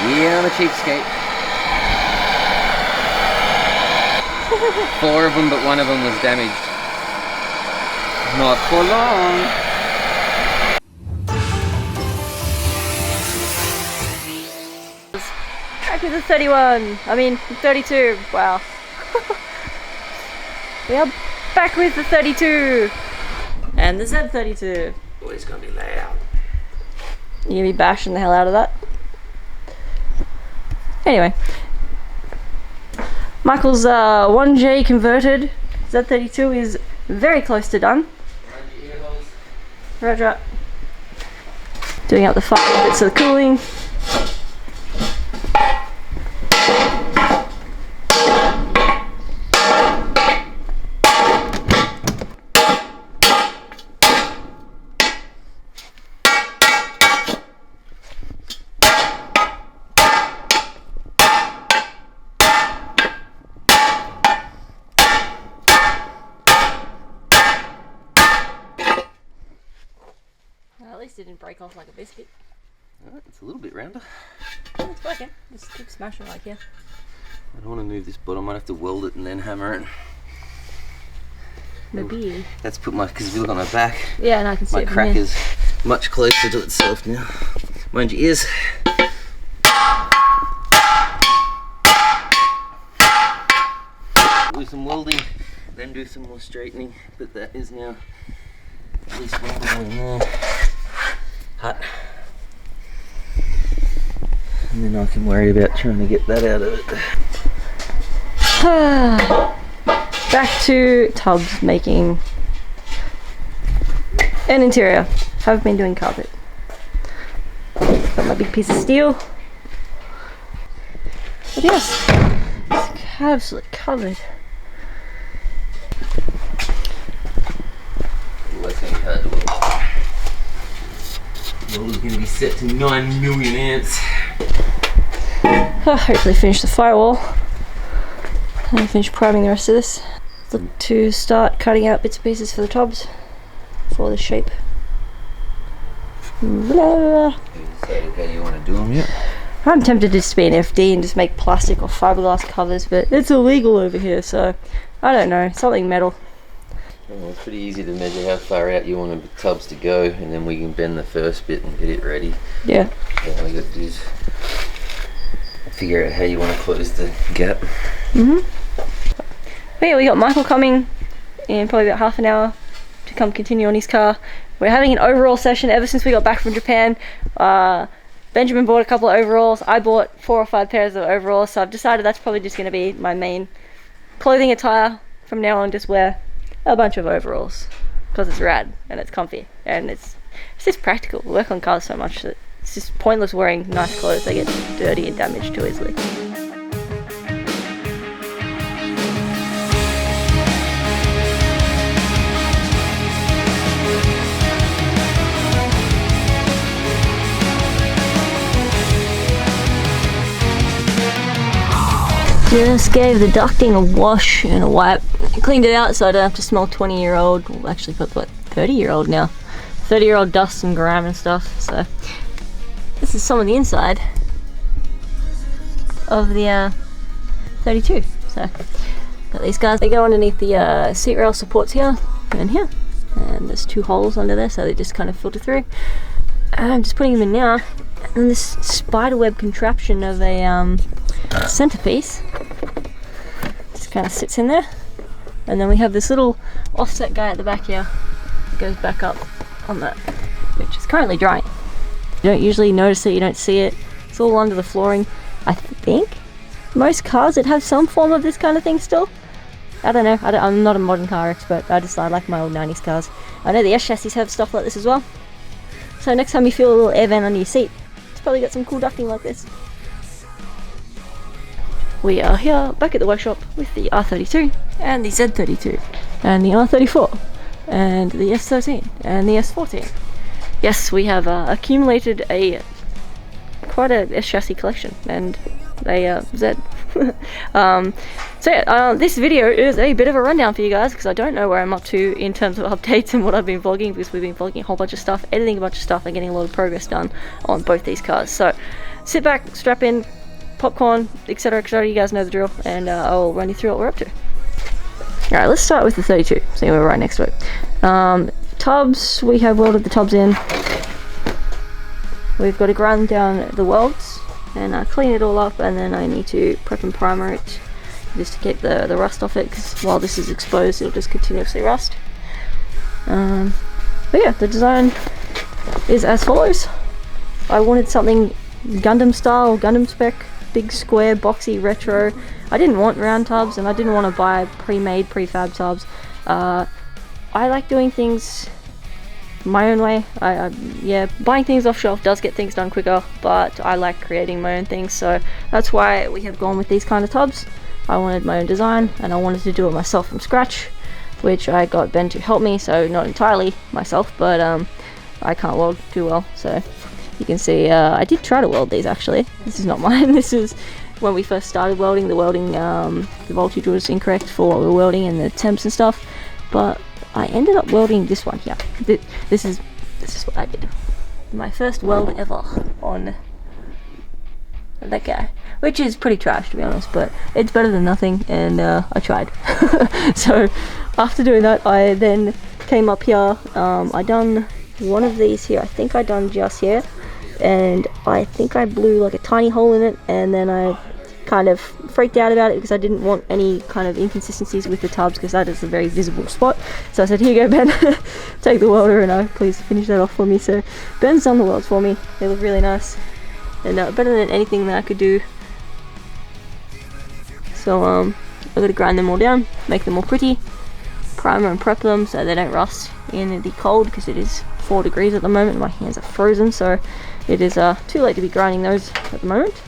Yeah, I'm a cheapskate. 4 of them, but 1 of them was damaged. Not for long. Back with the 31. I mean, 32. Wow. We are back with the 32. And the Z32. Oh, it's gonna be loud. You're gonna be bashing the hell out of that. Anyway. Michael's 1J converted Z32 is very close to done. Roger. Doing up the final bits of the cooling. At least it didn't break off like a biscuit. It's a little bit rounder. Oh, it's working. Just keep smashing like here. I don't want to move this bottom. I might have to weld it and then hammer it. Maybe. That's put my, because if you look on my back, yeah, and I can see my it from crack here. is much closer to itself now. Mind your ears. Do some welding, then do some more straightening, but that is now at least weldable in there. Hot. And then I can worry about trying to get that out of it. Back to tubs making an interior. Have been doing carpet. Got my big piece of steel. But yes, it's absolutely covered. That's going to be hard to weld. The weld is going to be set to 9 million amps. Hopefully finish the firewall and finish priming the rest of this. Look to start cutting out bits and pieces for the tubs for the shape. Blah. Have you decided how you want to do them yet? I'm tempted to just be an FD and just make plastic or fiberglass covers, but it's illegal over here, so I don't know, something metal. Well, it's pretty easy to measure how far out you want the tubs to go, and then we can bend the first bit and get it ready. Yeah. So all you got to do is figure out how you want to close the gap. But yeah, we got Michael coming in probably about half an hour to come continue on his car. We're having an overall session ever since we got back from Japan. Benjamin bought a couple of overalls. I bought 4 or 5 pairs of overalls, so I've decided that's probably just going to be my main clothing attire from now on. Just wear a bunch of overalls because it's rad and it's comfy and it's just practical. We work on cars so much that it's just pointless wearing nice clothes. They get dirty and damaged too easily. Just gave the ducting a wash and a wipe. Cleaned it out so I don't have to smell 20-year-old, well, actually what, 30-year-old now. 30-year-old dust and grime and stuff. So this is some of the inside of the 32. So got these guys. They go underneath the seat rail supports here and here. And there's 2 holes under there, so they just kind of filter through. I'm just putting them in now. And then this spiderweb contraption of a centerpiece just kind of sits in there, and then we have this little offset guy at the back here that goes back up on that, which is currently drying. You don't usually notice it, you don't see it, it's all under the flooring. I think most cars that have some form of this kind of thing still. I don't know, I'm not a modern car expert, I like my old 90s cars. I know the S chassis have stuff like this as well, so next time you feel a little air vent under your seat, it's probably got some cool ducting like this. We are here back at the workshop with the R32 and the Z32 and the R34 and the S13 and the S14. Yes, we have accumulated quite a S chassis collection and a Z. So yeah, this video is a bit of a rundown for you guys because I don't know where I'm up to in terms of updates and what I've been vlogging, because we've been vlogging a whole bunch of stuff, editing a bunch of stuff, and getting a lot of progress done on both these cars. So sit back, strap in, popcorn, etc, etc, you guys know the drill, and I'll run you through what we're up to. Alright, let's start with the 32, so we're right next to it. Tubs, we have welded the tubs in. We've got to grind down the welds and clean it all up, and then I need to prep and primer it just to get the rust off it, because while this is exposed it'll just continuously rust. But yeah, the design is as follows. I wanted something Gundam style, Gundam spec, big square, boxy, retro. I didn't want round tubs, and I didn't want to buy pre-made, prefab tubs. I like doing things my own way. Yeah, buying things off shelf does get things done quicker, but I like creating my own things, so that's why we have gone with these kind of tubs. I wanted my own design, and I wanted to do it myself from scratch, which I got Ben to help me, so not entirely myself, but I can't weld too well, so you can see I did try to weld these actually. This is not mine. This is when we first started welding. The voltage was incorrect for what we were welding and the temps and stuff, but I ended up welding this one here. This is what I did. My first weld ever on that guy, which is pretty trash to be honest, but it's better than nothing, and I tried. So after doing that, I then came up here. I done one of these here. I think I done just here, and I think I blew like a tiny hole in it, and then I kind of freaked out about it because I didn't want any kind of inconsistencies with the tubs, because that is a very visible spot. So I said, here you go, Ben, take the welder and please finish that off for me. So Ben's done the welds for me. They look really nice, and better than anything that I could do. So I'm going to grind them all down, make them all pretty, primer and prep them so they don't rust in the cold, because it is 4 degrees at the moment. My hands are frozen, so it is too late to be grinding those at the moment.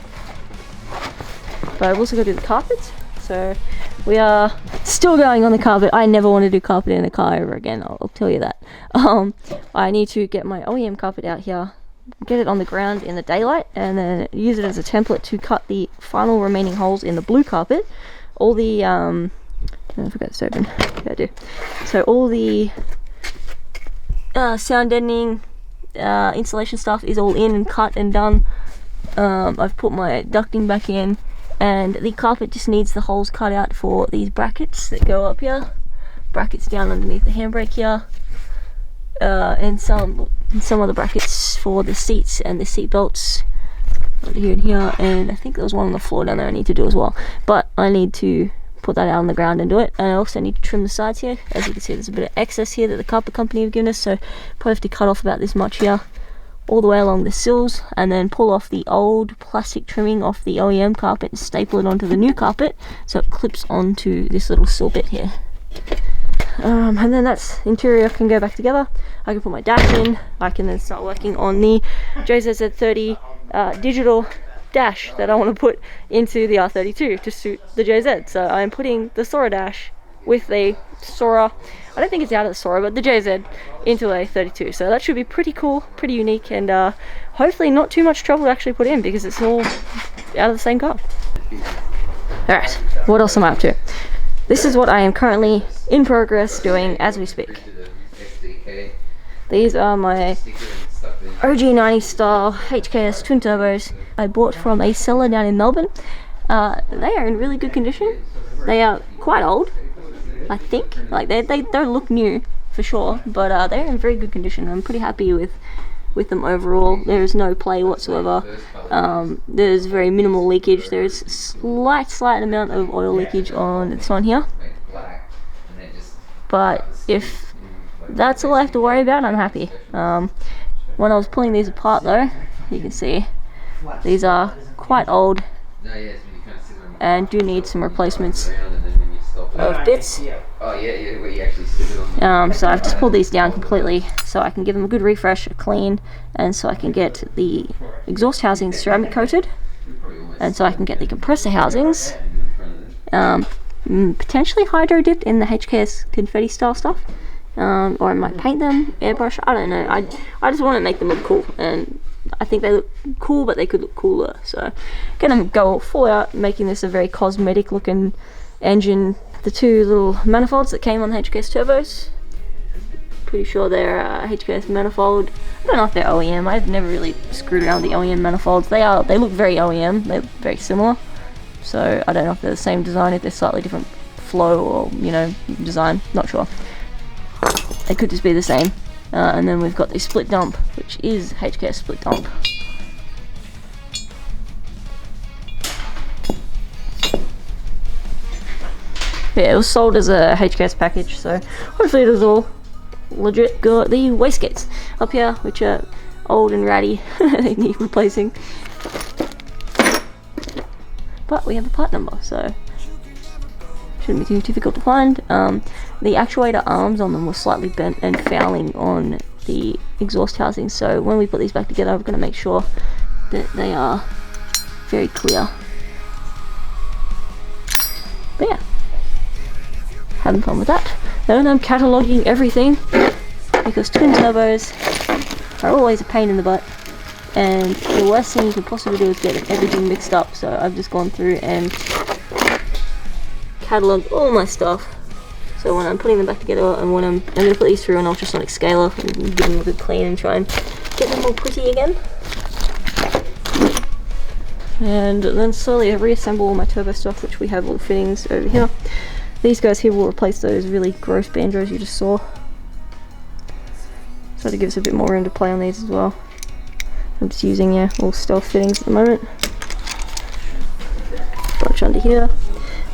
But I've also got to do the carpets, so we are still going on the carpet. I never want to do carpet in a car ever again, I'll tell you that. I need to get my OEM carpet out here, get it on the ground in the daylight, and then use it as a template to cut the final remaining holes in the blue carpet. All the I forgot to open. Yeah, I do. So all the sound deadening insulation stuff is all in and cut and done. I've put my ducting back in, and the carpet just needs the holes cut out for these brackets that go up here, brackets down underneath the handbrake here, and some other brackets for the seats and the seat belts under here and here, and I think there was one on the floor down there I need to do as well, but I need to put that out on the ground and do it. And I also need to trim the sides here. As you can see, there's a bit of excess here that the carpet company have given us, so probably have to cut off about this much here all the way along the sills, and then pull off the old plastic trimming off the OEM carpet and staple it onto the new carpet so it clips onto this little sill bit here. And then that's interior can go back together. I can put my dash in. I can then start working on the JZZ30 digital dash that I want to put into the R32 to suit the JZ. So I'm putting the Sora dash with a Sora, I don't think it's out of the Sora, but the JZ into a 32. So that should be pretty cool, pretty unique, and hopefully not too much trouble to actually put in, because it's all out of the same car. Alright, what else am I up to? This is what I am currently in progress doing as we speak. These are my OG90 style HKS twin turbos I bought from a seller down in Melbourne. They are in really good condition. They are quite old, I think. Like they don't look new for sure, but they're in very good condition. I'm pretty happy with them overall. There is no play whatsoever. There's very minimal leakage. There's slight amount of oil leakage on this one here, but if that's all I have to worry about, I'm happy. When I was pulling these apart though, you can see these are quite old and do need some replacements of bits. So I've just pulled these down completely so I can give them a good refresh, a clean, and so I can get the exhaust housings ceramic coated, and so I can get the compressor housings potentially hydro dipped in the HKS confetti style stuff, or I might paint them, airbrush, I don't know. I just want to make them look cool, and I think they look cool, but they could look cooler. So gonna go full out, making this a very cosmetic looking engine. The two little manifolds that came on the HKS turbos Pretty sure they're HKS manifold. I don't know if they're OEM. I've never really screwed around with the OEM manifolds. They look very OEM. They're very similar. So I don't know if they're the same design, if they're slightly different flow or, you know, design. Not sure. It could just be the same. And then we've got the split dump, which is HKS split dump. But yeah, it was sold as a HKS package, so hopefully it was all legit. Got the wastegates up here, which are old and ratty. They need replacing. But we have a part number, so shouldn't be too difficult to find. The actuator arms on them were slightly bent and fouling on the exhaust housing, so when we put these back together, we're going to make sure that they are very clear. But yeah, having fun with that. And I'm cataloguing everything because twin turbos are always a pain in the butt, and the worst thing you can possibly do is get everything mixed up. So I've just gone through and catalogued all my stuff, so when I'm putting them back together and when I'm going to put these through an ultrasonic scaler and give them a good clean and try and get them all pretty again, and then slowly I reassemble all my turbo stuff, which we have all the fittings over here. These guys here will replace those really gross banjos you just saw, so to give us a bit more room to play on these as well. I'm just using all stealth fittings at the moment. Bunch under here.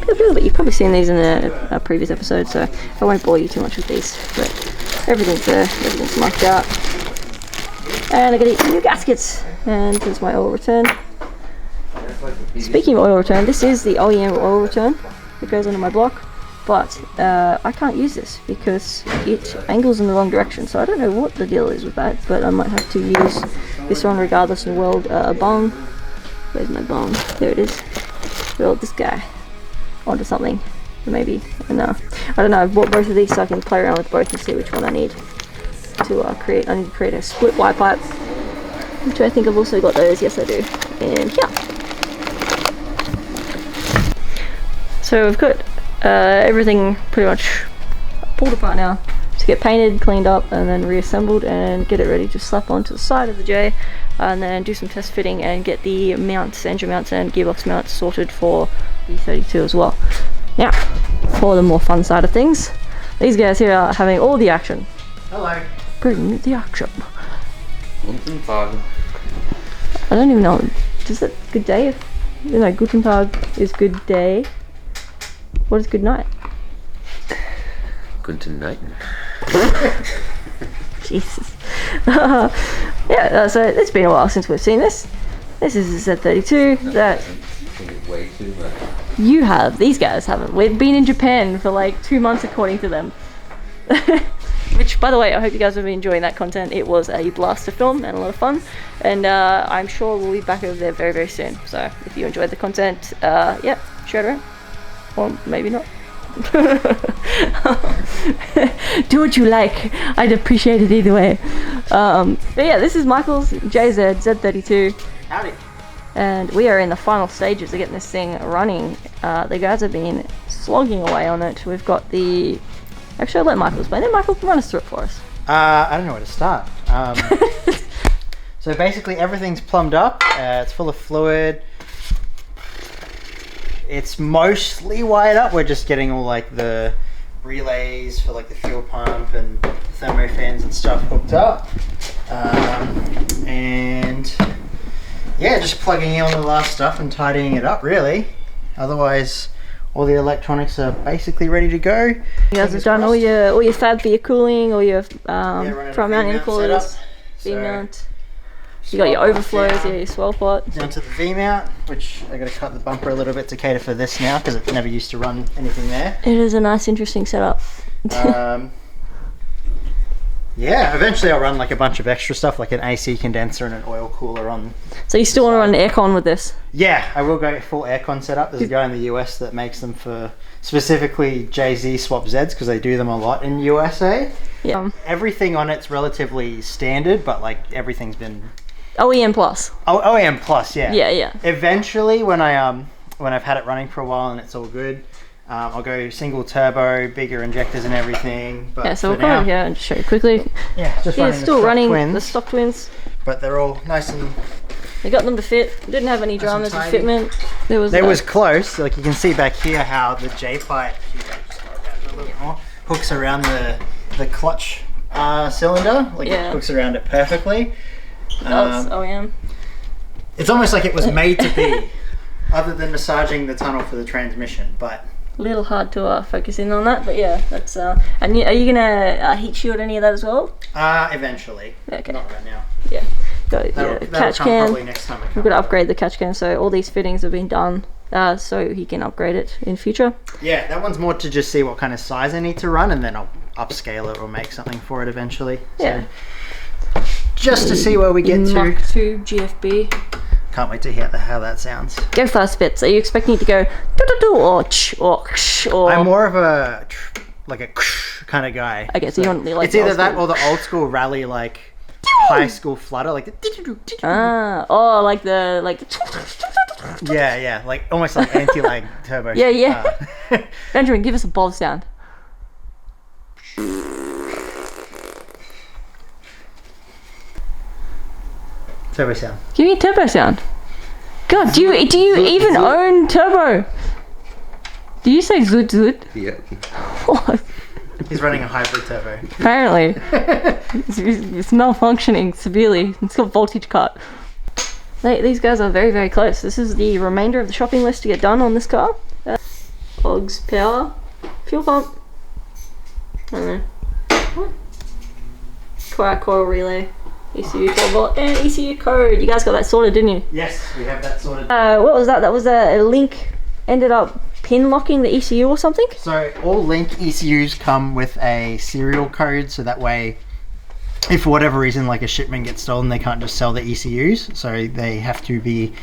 But you've probably seen these in a previous episode, so I won't bore you too much with these. But everything's there, everything's marked out. And I got new gaskets, and there's my oil return. Speaking of oil return, this is the OEM oil return that goes under my block, but I can't use this because it angles in the wrong direction, so I don't know what the deal is with that, but I might have to use this one regardless and weld a bung. Where's my bung? There it is. Weld this guy onto something, maybe. And I don't know, I've bought both of these so I can play around with both and see which one I need to create. I need to create a split Y pipe, which I think I've also got those. Yes, I do. And yeah. So we've got everything pretty much pulled apart now to get painted, cleaned up, and then reassembled and get it ready to slap onto the side of the J, and then do some test fitting and get the mounts, engine mounts and gearbox mounts sorted for the 32 as well. Now, for the more fun side of things, these guys here are having all the action. Hello. Bring the action. Guten Tag. I don't even know. Is it good day? No, Guten Tag is good day. What is good night? Guten Night. Jesus. Yeah, so it's been a while since we've seen this. This is a Z32 that Way too much. you have. These guys haven't. We've been in Japan for like 2 months according to them. Which, by the way, I hope you guys have been enjoying that content. It was a blast to film and a lot of fun. And I'm sure we'll be back over there very, very soon. So if you enjoyed the content, yeah, share it around. Or maybe not. Do what you like. I'd appreciate it either way. But yeah, this is Michael's JZ Z32. Howdy. And we are in the final stages of getting this thing running. The guys have been slogging away on it. We've got the... Actually, I'll let Michael explain it. Michael, run us through it for us. I don't know where to start. So basically everything's plumbed up. It's full of fluid. It's mostly wired up. We're just getting all like the relays for like the fuel pump and thermo fans and stuff hooked up. And yeah, just plugging in all the last stuff and tidying it up really. Otherwise, all the electronics are basically ready to go. You guys have done all your fab for your cooling, all your front mount intercoolers, V mount. You got your overflows, your swell pot. Down to the V mount, which I got to cut the bumper a little bit to cater for this now because it never used to run anything there. It is a nice, interesting setup. Yeah, eventually I'll run like a bunch of extra stuff, like an AC condenser and an oil cooler on. So you still want to run an aircon with this? Yeah, I will go full aircon setup. There's a guy in the US that makes them for specifically JZ Swap Zs because they do them a lot in USA. Yeah. Everything on it's relatively standard, but like everything's been OEM plus. OEM plus, yeah. Yeah, yeah. Eventually, when I've had it running for a while and it's all good, I'll go single turbo, bigger injectors and everything. But Yeah, so we'll for come now, over here and just show you quickly. Yeah, just Yeah, running still the running twins, the stock twins. but they're all nice and. They got them to fit. Didn't have any dramas with tidy. fitment. There was close. Like you can see back here how the J pipe hooks around the clutch cylinder. Like Yeah. it hooks around it perfectly. That's OEM. It's almost like it was made to be, other than massaging the tunnel for the transmission. But A little hard to focus in on that, but yeah, that's. And are you gonna heat shield any of that as well? eventually. Okay. Not right now. Yeah. Got That'll catch come can. probably next time I come. We've got to upgrade the catch can, so all these fittings have been done, so he can upgrade it in future. Yeah, that one's more to just see what kind of size I need to run, and then I'll upscale it or make something for it eventually. Yeah. So, just to see where we get to. Mach 2 GFB. Can't wait to hear how that sounds. Go fast bits. Are you expecting it to go do or ch or ksh or? I'm more of a kind of guy. Okay, so you want like It's either that or the old school rally, like high school flutter, like the. Like the. Yeah, like almost like anti-lag turbo. Yeah. Benjamin, give us a bold sound. Turbo sound. Give me a turbo sound. God, do you even own turbo? Do you say zoot zoot? Yeah. What? He's running a hybrid turbo. Apparently. it's malfunctioning severely. It's got voltage cut. These guys are very, very close. This is the remainder of the shopping list to get done on this car. Og's power. Fuel pump. I don't know. What? Coil relay. ECU 12 volt and ECU code. You guys got that sorted, didn't you? Yes, we have that sorted. What was that? That was a Link ended up pin locking the ECU or something? So all Link ECUs come with a serial code, so that way, if for whatever reason like a shipment gets stolen, they can't just sell the ECUs. So they have to be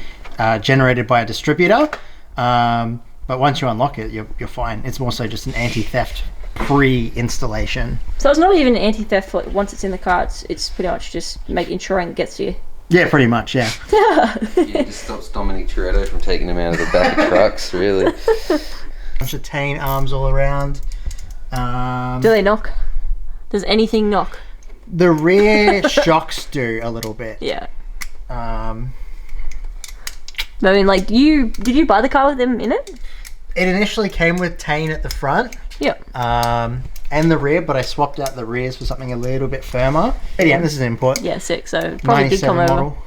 generated by a distributor. But once you unlock it, you're fine. It's more so just an anti-theft pre-installation. So it's not even anti-theft. Once it's in the car, it's pretty much just ensuring it gets to you. Yeah, pretty much, yeah. It just stops Dominic Toretto from taking him out of the back of trucks, really. Bunch of Tane arms all around. Do they knock? Does anything knock? The rear shocks do a little bit. Yeah. I mean, like, did you buy the car with them in it? It initially came with Tane at the front. Yep. And the rear, but I swapped out the rears for something a little bit firmer. But yeah, this is input. Yeah, sick. So probably did come over. Model.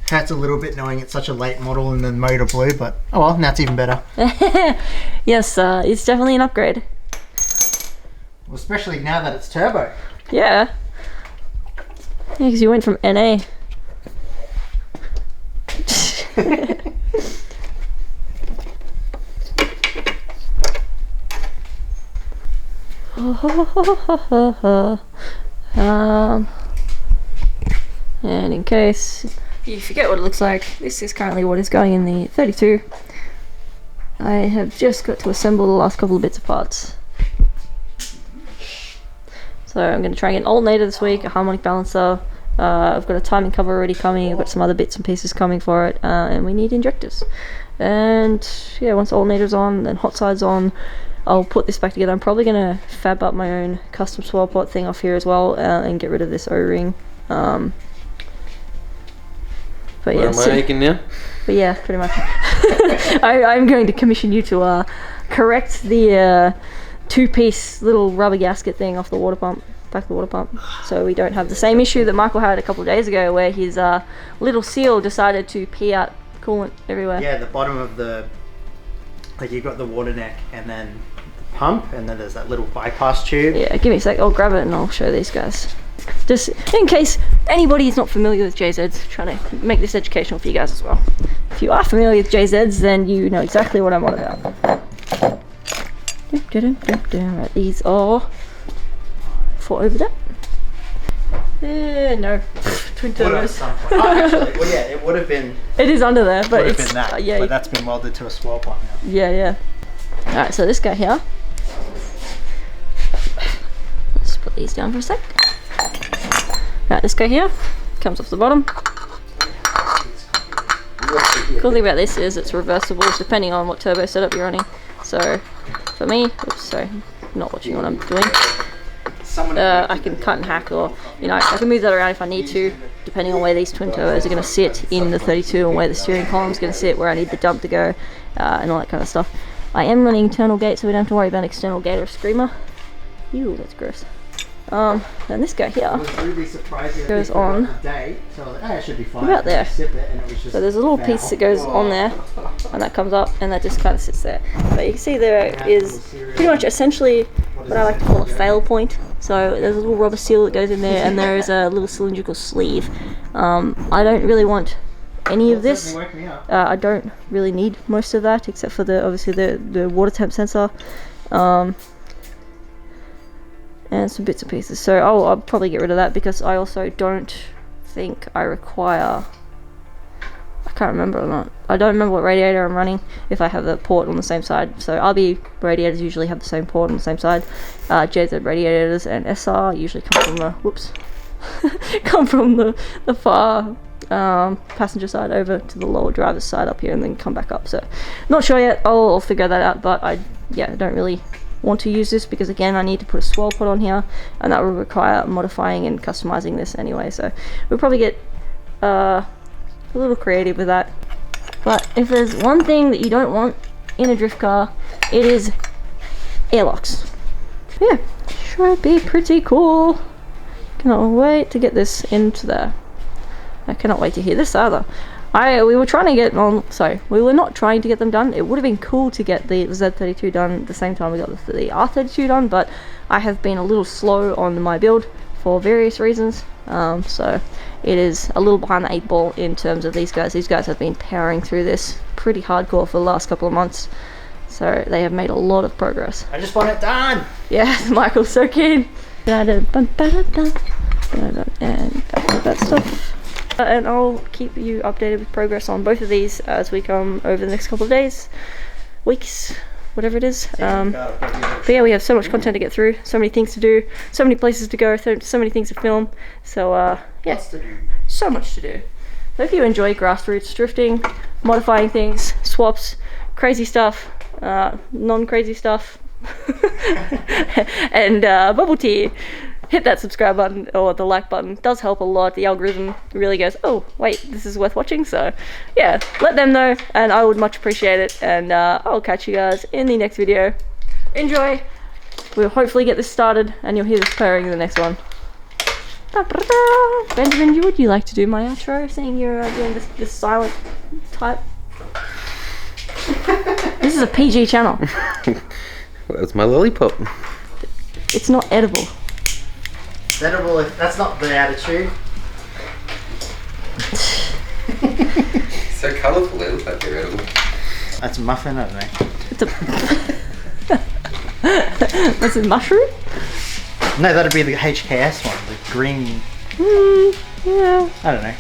Hurts a little bit knowing it's such a late model and then motor blue, but oh well, now it's even better. Yes, it's definitely an upgrade. Well, especially now that it's turbo. Yeah. Yeah, because you went from NA. And in case you forget what it looks like, this is currently what is going in the 32. I have just got to assemble the last couple of bits of parts. So I'm going to try and get an alternator this week, a harmonic balancer. I've got a timing cover already coming, I've got some other bits and pieces coming for it, and we need injectors. And yeah, once the alternator's on, then hot side's on, I'll put this back together. I'm probably going to fab up my own custom swirl pot thing off here as well, and get rid of this O-ring. But What yeah, am I making now? but yeah, pretty much. I'm going to commission you to correct the two-piece little rubber gasket thing off the water pump, back of the water pump, so we don't have the same issue that Michael had a couple of days ago, where his little seal decided to pee out coolant everywhere. Yeah, the bottom of the, like you've got the water neck and then the pump, and then there's that little bypass tube. Yeah, give me a sec. I'll grab it and I'll show these guys. Just in case anybody is not familiar with JZs, trying to make this educational for you guys as well. If you are familiar with JZs, then you know exactly what I'm on about. Right, these are for over there. No, twin turbos. Actually, well, yeah, it would have been. It is under there, but Would have it's been that, yeah, but that's been welded to a swirl pot now. yeah. All right, so this guy here. Let's put these down for a sec. Right, this guy here comes off the bottom. Cool thing about this is it's reversible depending on what turbo setup you're running. So for me, oops, sorry, not watching what I'm doing. I can cut and hack, or I can move that around if I need to, depending on where these twin turbos are going to sit in the 32 and where the steering column is going to sit, where I need the dump to go, and all that kind of stuff. I am running internal gate, so we don't have to worry about external gate or screamer. Ew, that's gross. And this guy here goes on about there. So there's a little piece that goes on there, and that comes up, and that just kind of sits there. But you can see there is pretty much essentially what I like to call a fail point. So there's a little rubber seal that goes in there, and there is a little cylindrical sleeve. I don't really want any of this. I don't really need most of that, except for obviously the water temp sensor. And some bits and pieces, so I'll probably get rid of that, because I also don't think I require, I can't remember or not, I don't remember what radiator I'm running, if I have the port on the same side. So RB radiators usually have the same port on the same side. JZ radiators and SR usually come from the, come from the far passenger side over to the lower driver's side up here, and then come back up. So not sure yet, I'll figure that out, but I don't really want to use this, because again I need to put a swirl pot on here, and that will require modifying and customizing this anyway, so we'll probably get a little creative with that. But if there's one thing that you don't want in a drift car, it is airlocks. Yeah, should be pretty cool. Cannot wait to get this into there. I cannot wait to hear this either. We were trying to get on, sorry, we were not trying to get them done. It would have been cool to get the Z32 done at the same time we got the R32 done, but I have been a little slow on my build for various reasons. So it is a little behind the 8 ball in terms of these guys. These guys have been powering through this pretty hardcore for the last couple of months. So they have made a lot of progress. I just want it done! Yeah, Michael's so keen. And back to that stuff. And I'll keep you updated with progress on both of these as we come over the next couple of days, weeks, whatever it is. But yeah, we have so much content to get through, so many things to do, so many places to go, so many things to film. So yeah, so much to do. So if you enjoy grassroots drifting, modifying things, swaps, crazy stuff, non-crazy stuff, and bubble tea, hit that subscribe button or the like button. It does help a lot. The algorithm really goes, oh wait, this is worth watching. So yeah, let them know, and I would much appreciate it. And I'll catch you guys in the next video. Enjoy. We'll hopefully get this started, and you'll hear this purring in the next one. Benjamin, would you like to do my outro, seeing you're doing this silent type? This is a PG channel. Well, that's my lollipop. It's not edible. Edible, that's not the attitude. So colourful, they look like they're edible. That's a muffin, I don't know. It's a what's it, mushroom? No, that'd be the HKS one, the green. Yeah. I don't know.